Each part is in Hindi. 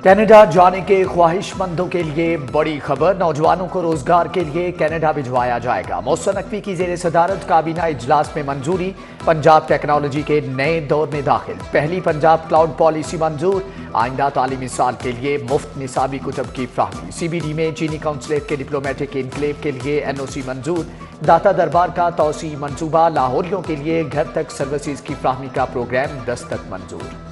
कनाडा जाने के ख्वाहिशमंदों के लिए बड़ी खबर। नौजवानों को रोजगार के लिए कनाडा भिजवाया जाएगा। मोहसिन नकवी की जेर सदारत काबीना इजलास में मंजूरी। पंजाब टेक्नोलॉजी के नए दौर में दाखिल। पहली पंजाब क्लाउड पॉलिसी मंजूर। आइंदा तालीमी साल के लिए मुफ्त निसाबी कुतब की फ्राहमी। CBD में चीनी काउंसलेट के डिप्लोमेटिक इनक्लेव के लिए NOC मंजूर। दाता दरबार का तौसी मंसूबा। लाहौरियों के लिए घर तक सर्विसेज की फ्राहमी का प्रोग्राम दस्तक मंजूर।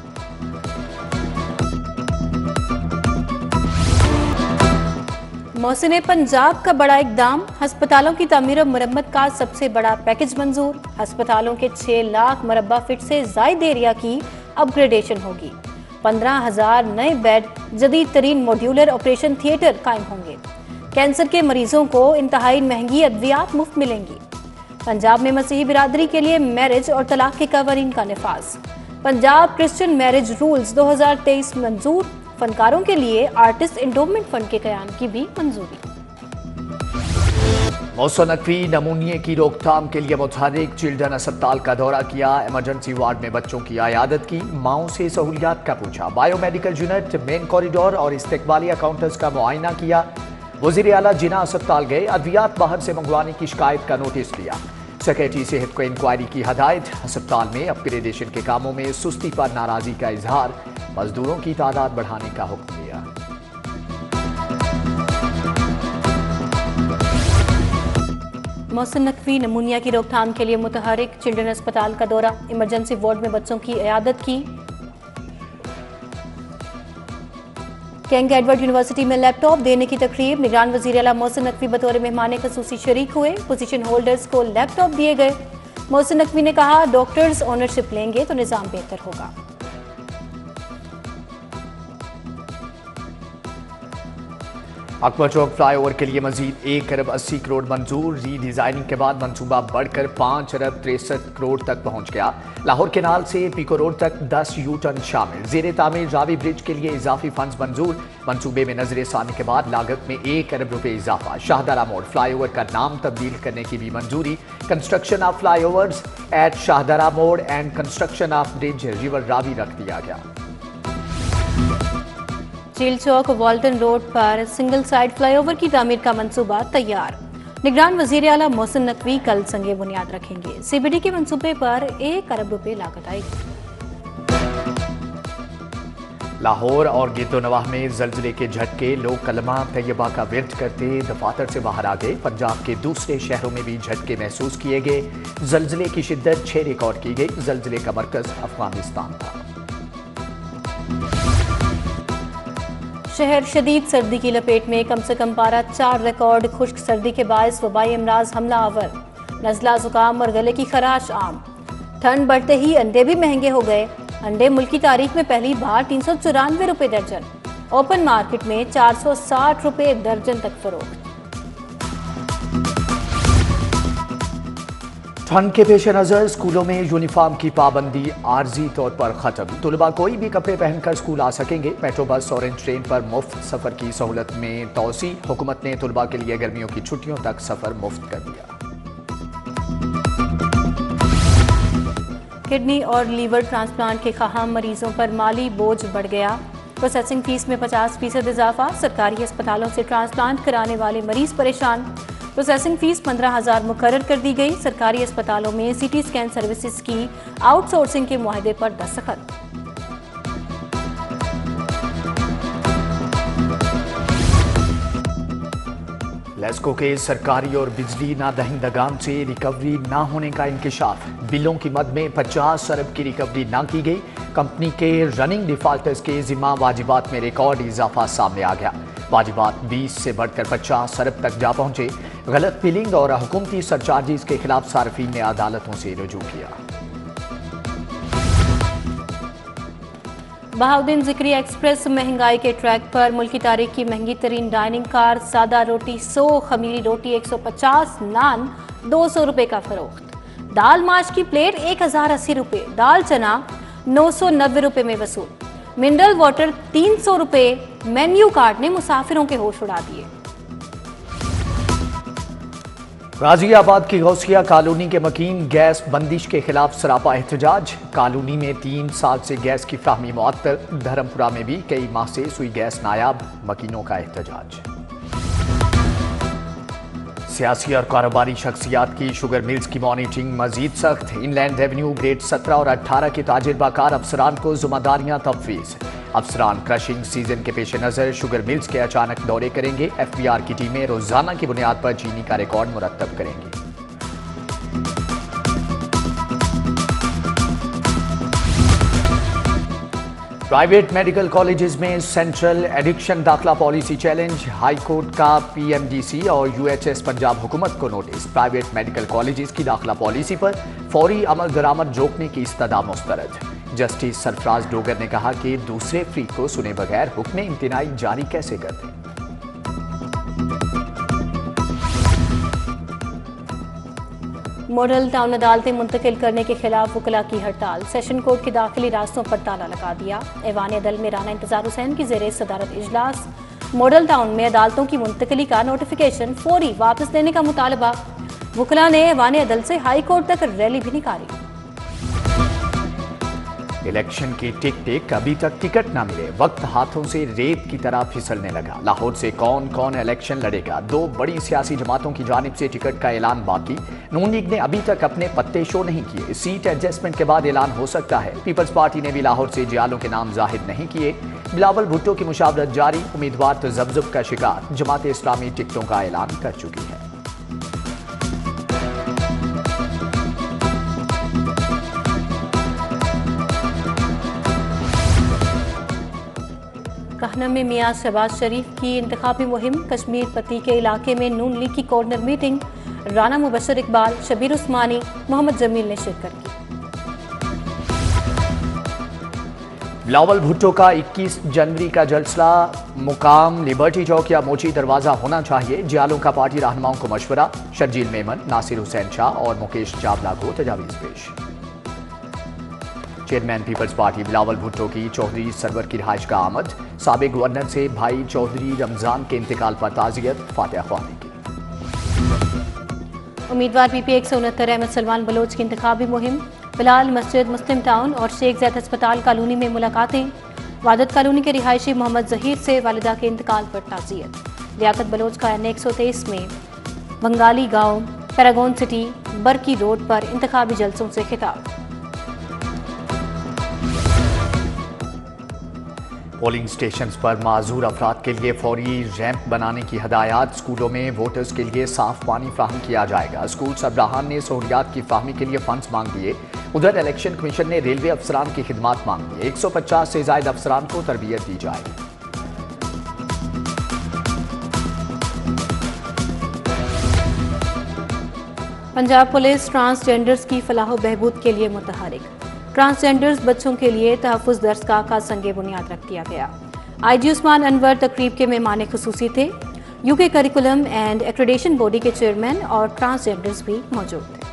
मोहसिन पंजाब का बड़ा इकदाम। अस्पतालों की तामीर और मरम्मत का सबसे बड़ा पैकेज मंजूर। अस्पतालों के 6 लाख मरबा फीट से जायद एरिया की अपग्रेडेशन होगी। 15,000 नए बेड, जदीद तरीन मॉड्यूलर ऑपरेशन थिएटर कायम होंगे। कैंसर के मरीजों को इंतहाई महंगी अद्वियात मुफ्त मिलेंगी। पंजाब में मसीही बिरादरी के लिए मैरिज और तलाक के कवानीन का निफाज। पंजाब क्रिश्चियन मैरिज रूल्स 2023 मंजूर। फनकारों के लिए आर्टिस्ट इंडोमेंट फंड के कयाम की भी मंजूरी। मोहसिन नकवी नमूनिया की रोकथाम के लिए मुतहर्रिक चिल्ड्रन अस्पताल का दौरा किया। इमरजेंसी वार्ड में बच्चों की आयादत की। माओं से सहूलियात का पूछा। बायोमेडिकल यूनिट, मेन कॉरिडोर और इस्तेकबालिया काउंटर्स का मुआयना किया। वजीर आला जिना अस्पताल गए। अद्वियात बाहर से मंगवाने की शिकायत का नोटिस लिया। सेक्रेटरी सेहत को इंक्वायरी की हदायत। अस्पताल में अपग्रेडेशन के कामों में सुस्ती पर नाराजगी का इजहार। मजदूरों की तादाद बढ़ाने का हुक्म दिया। मोहसिन नकवी नमूनिया की रोकथाम के लिए मुतहर्रिक चिल्ड्रन अस्पताल का दौरा। इमरजेंसी वार्ड में बच्चों की इयादत की। किंग एडवर्ड यूनिवर्सिटी में लैपटॉप देने की तकरीब। निगरान वजीर आला मोहसिन नकवी बतौर मेहमान खसूसी शरीक हुए। पोजीशन होल्डर्स को लैपटॉप दिए गए। मोहसिन नकवी ने कहा, डॉक्टर्स ओनरशिप लेंगे तो निजाम बेहतर होगा। अकबर चौक फ्लाईओवर के लिए मजीद 1 अरब 80 करोड़ मंजूर। रीडिजाइनिंग के बाद मंसूबा बढ़कर 5 अरब 63 करोड़ तक पहुंच गया। लाहौर केनाल से पीको रोड तक 10 U-टर्न शामिल। जेर तामीर रावी ब्रिज के लिए इजाफी फंड्स मंजूर। मंसूबे में नजर सानी के बाद लागत में 1 अरब रुपए इजाफा। शाहदरा मोड़ फ्लाईओवर का नाम तब्दील करने की भी मंजूरी। Construction of flyovers at Shahdara मोड़ and construction of bridge river Ravi रख दिया गया। चील चौक वाल्टन रोड पर सिंगल साइड फ्लाईओवर की तामीर का मंसूबा तैयार। निगरान वजीर आला मोहसिन नकवी कल संगे बुनियाद रखेंगे। CBD के मंसूबे पर 1 अरब रुपए लागत आएगी। लाहौर और गिरदोनवाह में जल्जले के झटके। लोग कलमा तैयबा का विर्द करते दफातर से बाहर आ गए। पंजाब के दूसरे शहरों में भी झटके महसूस किए गए। जल्जले की शिद्दत 6 रिकॉर्ड की गई। जल्जले का मरकज अफगानिस्तान था। शहर शदीद सर्दी की लपेट में। कम से कम पारा 4 रिकॉर्ड। खुश्क सर्दी के बायस वबाई अमराज हमला आवर। नज़ला, जुकाम और गले की खराश आम। ठंड बढ़ते ही अंडे भी महंगे हो गए। अंडे मुल्क की तारीख में पहली बार 394 रुपए दर्जन। ओपन मार्केट में 460 रुपए दर्जन तक फरोख्त। ठंड के पेश नजर स्कूलों में यूनिफॉर्म की पाबंदी आर्जी तौर पर खत्म। तुलबा कोई भी कपड़े पहनकर स्कूल आ सकेंगे। मेट्रो बस और ट्रेन पर मुफ्त सफर की सहूलत में तोसी। हुकूमत ने तुलबा के लिए गर्मियों की छुट्टियों तक सफर मुफ्त कर दिया। किडनी और लीवर ट्रांसप्लांट के खाहम मरीजों पर माली बोझ बढ़ गया। प्रोसेसिंग फीस में 50% इजाफा। सरकारी अस्पतालों से ट्रांसप्लांट कराने वाले मरीज परेशान। प्रोसेसिंग फीस 15,000 मुकर्रर कर दी गई। सरकारी अस्पतालों में CT स्कैन सर्विसेज की आउटसोर्सिंग के मुआहदे पर दस्तखत। लेस्को के सरकारी और बिजली नादहिंदगान से रिकवरी ना होने का इंकशाफ। बिलों की मद में 50 अरब की रिकवरी ना की गई। कंपनी के रनिंग डिफॉल्टर्स के जिम्मा वाजिबात में रिकॉर्ड इजाफा सामने आ गया। वाजिबात 20 से बढ़कर 50 अरब तक जा पहुंचे। गलत बिलिंग और हुकूमती सरचार्जेस के खिलाफ सार्फिन ने अदालतों से रुजू किया। बहाउद्दीन जिक्री एक्सप्रेस महंगाई के ट्रैक पर। मुल्क की तारीख की महंगी तरीन डाइनिंग कार। सादा रोटी 100, खमीरी रोटी 150, नान 200 रुपए का फरोख्त। दाल माश की प्लेट 1080 रुपए। दाल चना 990 रुपए में वसूल। मिनरल वाटर 300 रुपए। मेन्यू कार्ड ने मुसाफिरों के होश उड़ा दिए। गाजियाबाद की गौसिया कॉलोनी के मकीन गैस बंदिश के खिलाफ सरापा एहतजाज। कॉलोनी में 3 साल से गैस की फ्राहमी मुअत्तल। धर्मपुरा में भी कई माह से सुई गैस नायाब। मकीनों का एहतजाज। सियासी और कारोबारी शख्सियात की शुगर मिल्स की मॉनिटरिंग मजीद सख्त। इनलैंड रेवेन्यू ग्रेड 17 और 18 के ताजिरबाकार अफसरान को जिम्मेदारियां तफवीज। अफसरान क्रशिंग सीजन के पेश नजर शुगर मिल्स के अचानक दौरे करेंगे। FBR की टीमें रोजाना की बुनियाद पर चीनी का रिकॉर्ड मुरतब करेंगी। प्राइवेट मेडिकल कॉलेजेस में सेंट्रल एडिक्शन दाखिला पॉलिसी चैलेंज। हाई कोर्ट का PMDC और UHS पंजाब हुकूमत को नोटिस। प्राइवेट मेडिकल कॉलेजेस की दाखिला पॉलिसी पर फौरी अमल दरामद रोकने की इस्तदा मुस्तरद। जस्टिस सरफराज डोगर ने कहा कि दूसरे फरीक को सुने बगैर हुक्म इम्तिनाई जारी कैसे कर दें। मॉडल टाउन अदालतें मुंतकिल करने के खिलाफ वकला की हड़ताल। सेशन कोर्ट के दाखिली रास्तों पर ताला लगा दिया। ऐवान अदल में राना इंतजार हुसैन की ज़ेरे सदारत इजलास। मॉडल टाउन में अदालतों की मुंतकिली का नोटिफिकेशन फौरी वापस लेने का मुतालबा। वकला ने ऐवान अदल से हाई कोर्ट तक रैली भी निकाली। इलेक्शन की टिक टिक, अभी तक टिकट ना मिले। वक्त हाथों से रेत की तरह फिसलने लगा। लाहौर से कौन कौन इलेक्शन लड़ेगा? 2 बड़ी सियासी जमातों की जानिब से टिकट का ऐलान बाकी। नून लीग ने अभी तक अपने पत्ते शो नहीं किए। सीट एडजस्टमेंट के बाद ऐलान हो सकता है। पीपल्स पार्टी ने भी लाहौर से जियालों के नाम जाहिर नहीं किए। बिलावल भुट्टो की मुशावरत जारी। उम्मीदवार तो जब्जुब का शिकार। जमात इस्लामी टिकटों का ऐलान कर चुकी है। कहना में मियां शहबाज शरीफ की इंतखाबी मुहिम। कश्मीर पति के इलाके में नून लीग की कॉर्नर मीटिंग। राना मुबशर इकबाल, शबीर उस्मानी, मोहम्मद जमील ने शिरकत की। बिलावल भुट्टो का 21 जनवरी का जलसा मुकाम लिबर्टी चौक या मोची दरवाजा होना चाहिए। जियालों का पार्टी रहनुमाओं को मशवरा। शर्जील मेमन, नासिर हुसैन शाह और मुकेश चावला को तजावीज पेश। Chairman Peoples Party Bilawal Bhutto की चौधरी सरवर की रिहाइश का आमद। साबिक गवर्नर से भाई चौधरी रमजान के इंतकाल पर ताज़ियत। फातिहा ख्वानी की। उम्मीदवार PP 169 अहमद सलमान बलोच की इंतखाबी मुहिम। बिलाल मस्जिद, मुस्लिम टाउन और शेख ज़ैद अस्पताल कॉलोनी में मुलाकातें। वादत कॉलोनी के रिहायशी मोहम्मद जहीर से वालिदा के इंतकाल पर ताज़ियत। लियाकत बलोच का N 123 में बंगाली गांव पैरागोन सिटी बरकी रोड पर इंतखाबी जलसों से खिताब। पोलिंग स्टेशन पर माजूर अफराद के लिए फौरी रैंप बनाने की हदायत। स्कूलों में वोटर्स के लिए साफ पानी फ्राहम किया जाएगा। स्कूल सरबराहान ने सहूलियात की फ्राहमी के लिए फंड्स मांग लिए। उधर इलेक्शन कमीशन ने रेलवे अफसरान की खिदमात मांगी। 150 से ज्यादा अफसरान को तरबियत दी जाएगी। पंजाब पुलिस ट्रांसजेंडर्स की फलाह बहबूद के लिए मुतहरिक। ट्रांसजेंडर्स बच्चों के लिए तहफ़्फ़ुज़ दरसगाह का संगे बुनियाद रख दिया गया। IG उस्मान अनवर तकरीब के मेहमान खुसूसी थे। UK curriculum and accreditation body के चेयरमैन और ट्रांसजेंडर्स भी मौजूद थे।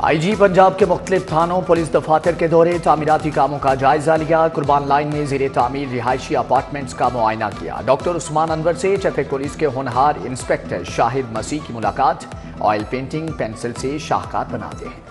IG पंजाब के मुख्तलिफ थानों पुलिस दफातर के दौरे। तामीराती कामों का जायजा लिया। कुर्बान लाइन में ज़ेरे तामीर रिहायशी अपार्टमेंट्स का मुआयना किया। डॉक्टर उस्मान अनवर से ट्रैफिक पुलिस के होनहार इंस्पेक्टर शाहिद मसीह की मुलाकात। ऑयल पेंटिंग पेंसिल से शाहकार बनाते हैं।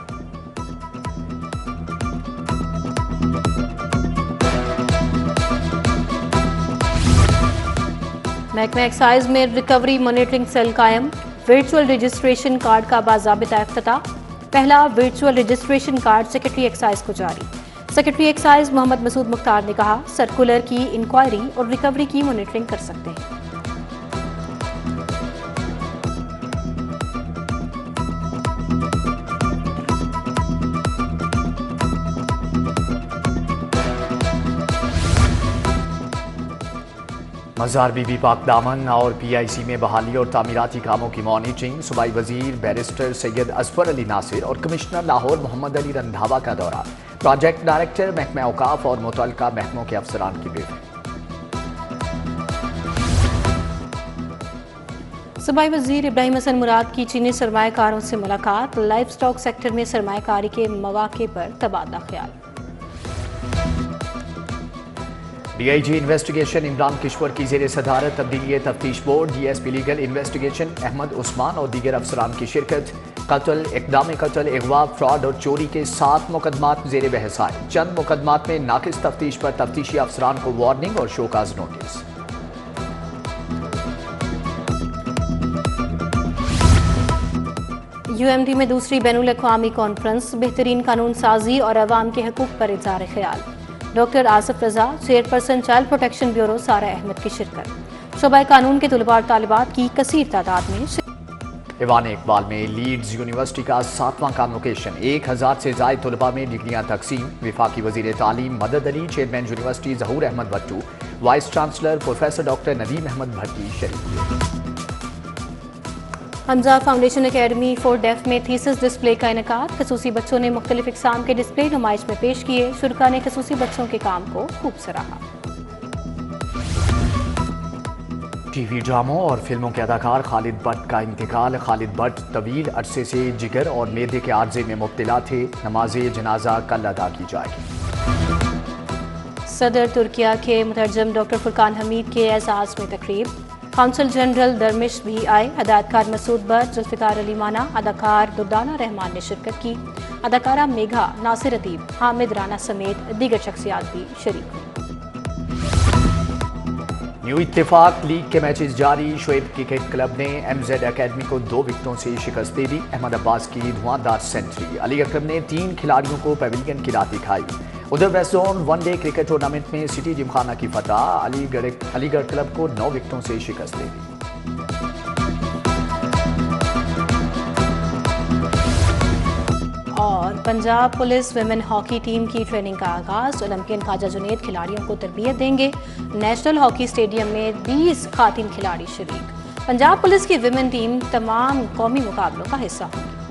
महकमा एक्साइज में रिकवरी मॉनिटरिंग सेल कायम। वर्चुअल रजिस्ट्रेशन कार्ड का बाज़ाबिता इफ्तिताह। पहला virtual registration card secretary excise को जारी। सेक्रेटरी एक्साइज मोहम्मद मसूद मुख्तार ने कहा, सर्कुलर की इंक्वायरी और रिकवरी की मॉनिटरिंग कर सकते हैं। मज़ार बीबी पाक दामन और PIC में बहाली और तामीराती कामों की मॉनिटरिंग। सूबाई वजीर बैरिस्टर सैयद असफर अली नासिर और कमिश्नर लाहौर मोहम्मद अली रंधावा का दौरा। प्रोजेक्ट डायरेक्टर महकमा औकाफ और मुतल्लिका महकमों के अफसरान की ब्रीफिंग। सूबाई वजीर इब्राहिम हसन मुराद की चीनी सरमायाकारों से मुलाकात। लाइफ स्टॉक सेक्टर में सरमायाकारी के मौके पर तबादला ख्याल। डीआईजी इन्वेस्टिगेशन इमरान किश्वर की जेर सदारत तब्दीली तफ्तीश board, DSP legal investigation Ahmed Usman और दीगर अफसरान की शिरकत। कत्ल, इक़दाम कत्ल, अगवा, फ्रॉड और चोरी के 7 मुकदमात जेर बहस आए। चंद मुकदमात में नाकिस तफ्तीश पर तफ्तीशी अफसरान को वार्निंग और शोकाज नोटिस। यूएमडी में दूसरी बैनुल अक़वामी कॉन्फ्रेंस, बेहतरीन कानून साजी और अवाम के हकूक़ पर इज़हार ख्याल। डॉक्टर आसिफ रजा, चेयरपर्सन चाइल्ड प्रोटेक्शन ब्यूरो सारा अहमद की शिरकत। शोबा कानून के तलबा और तालिबात की कसीर तादाद में। ईवान इकबाल में लीड्स यूनिवर्सिटी का 7वां कॉन्वोकेशन, 1000 से ज़ायद तलबा में डिग्रियां तकसीम। वफाकी वज़ीर तालीम Madad Ali, chairman university Zahoor Ahmad Bhattu, vice chancellor professor doctor Nadeem Ahmad Bhatti शरीक। Hamza foundation academy for deaf में थीसिस डिस्प्ले का इनकाद। खसूसी बच्चों ने मुख्तलिफ इक़साम के डिस्प्ले नुमाइश में पेश किए। शुरा ने खसूसी बच्चों के काम को खूब सराहा। टीवी ड्रामों और फिल्मों के अदाकार खालिद भट्ट का इंतकाल। खालिद भट्ट तवील अरसे से जिगर और मेदे के आर्जे में मुब्तला थे। नमाज जनाजा कल अदा की जाएगी। सदर तुर्किया के मुतरजम डॉक्टर फुरकान हमीद के एजाज़ में तकरीब। काउंसिल जनरल दरमिश भी आए। हदायतकार मसूद भट्ट, जुल्फ़िकार अली माना, अदाकार दुर्दाना रहमान ने शिरकत की। अदाकारा मेघा, नासिर अदीब, हामिद राना समेत दीगर शख्सियात भी शरीक हुई। न्यू इत्तेफाक लीग के मैचेस जारी। शोएब क्रिकेट क्लब ने एमजेड एकेडमी को 2 विकेटों से शिकस्त दे दी। अहमद अब्बास की धुआंधार सेंचुरी। अली अकरम ने 3 खिलाड़ियों को पवेलियन की राह दिखाई। उधर west zone one day cricket tournament में सिटी जिमखाना की फतह। अलीगढ़ क्लब को 9 विकेटों से शिकस्त दे दी। और Punjab police women hockey team की ट्रेनिंग का आगाज। ओलंपियन ख्वाजा जुनैद खिलाड़ियों को तरबियत देंगे। नेशनल हॉकी स्टेडियम में 20 खातिन खिलाड़ी शरीक। पंजाब पुलिस की विमेन टीम तमाम कौमी मुकाबलों का हिस्सा होंगी।